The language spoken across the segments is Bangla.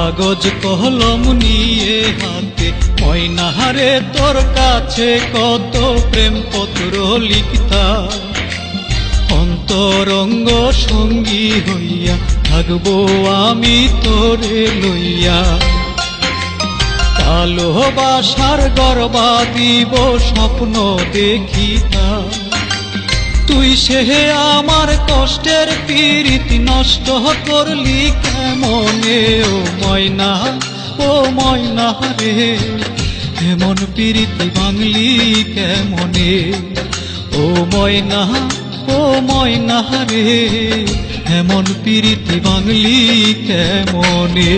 কাগজ কলম নিয়ে হাতে ময়নাহারে তোর কাছে কত প্রেম পত্র লিখতা, অন্তরঙ্গ সঙ্গী হইয়া থাকবো আমি তোরে লইয়া। ভালোবাসার গর্বা দিব স্বপ্ন দেখিতা, তুই সে আমার কষ্টের পীড়িত নষ্ট করলি কেমনে ও ময়না, ও ময়না রে এমন পীড়িত ভাঙলি কেমনে, ও ময়না, ও ময়না রে এমন পীড়িত ভাঙলি কেমনে।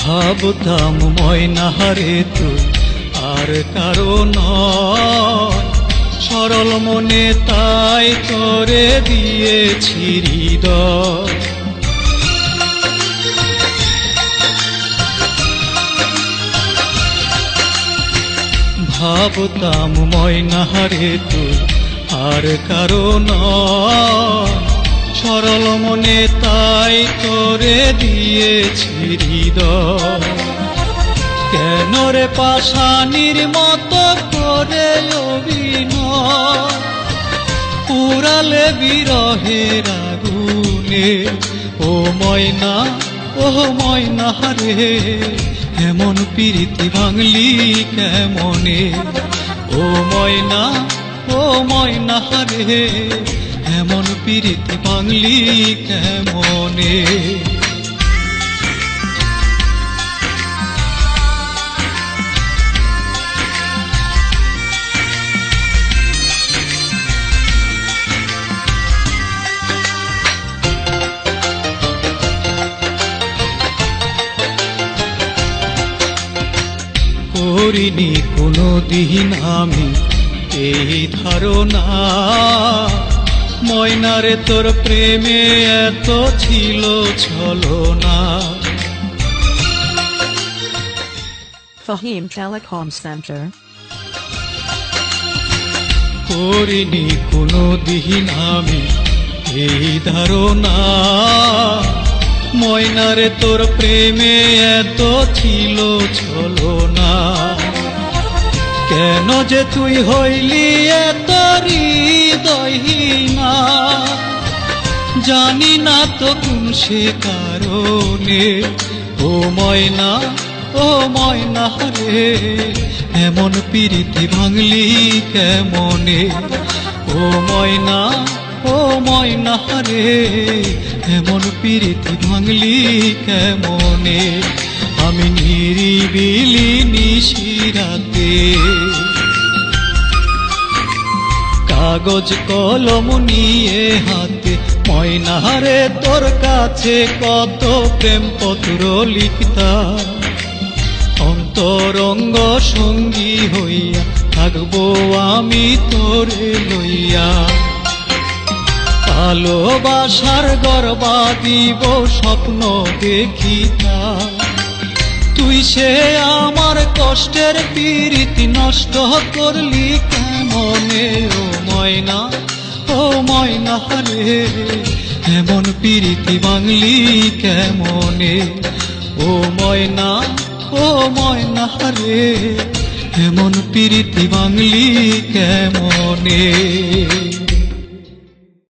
ভাবতাম ময়নাহারে তুই আর কারো নয়, সরল মনে তাই করে দিয়েছি হৃদয়। ভাবতাম ময়নাহারে তুই আর কারো নয়, সরল মনে তাই করে দিয়েছি হৃদয়। কেন রে পাষাণীর মতো করে অভিনয়, পুরালে বিরহের আগুনে, ও ময়না, ও ময়না রে এমন পীড়িতি ভাঙলি কেমনে, ও ময়না, ও ময়না রে এমন পীড়িতি ভাঙলি কেমনে। করিনি কোনো দিন আমি এই ধারণা, ময়নারে তোর প্রেমে এত ছিল ছলনা। Fahim Telecom Center. করিনি কোনো দিন আমি এই ধারণা, ময়নারে তোর প্রেমে এত ছিল ছলনা। কেন যে তুই হইলি এত হৃদয়হীনা, জানি না তো কোন সে কারণে, ও ময়না, ও ময়না রে এমন পীড়িতি ভাঙলি কেমনে, ও ময়না, ও ময়না রে এমন পীড়িতি ভাঙলি কেমনে। আমি নিরিবিলি নিশিরাতে কাগজ কলম নিয়ে হাতে ময়নাহারে তোর কাছে কত প্রেম পত্র লিখতা, অন্তরঙ্গ সঙ্গী হইয়া থাকবো আমি তোরে লইয়া। ভালোবাসার গর্বা দিব স্বপ্ন দেখিতা, তুই সে আমার কষ্টের পীড়িতি নষ্ট করলি কেমনে, ও ময়না, ও ময়না রে এমন পীড়িতি ভাঙলি কেমনে, ও ময়না, ও ময়না রে এমন পীড়িতি ভাঙলি কেমনে।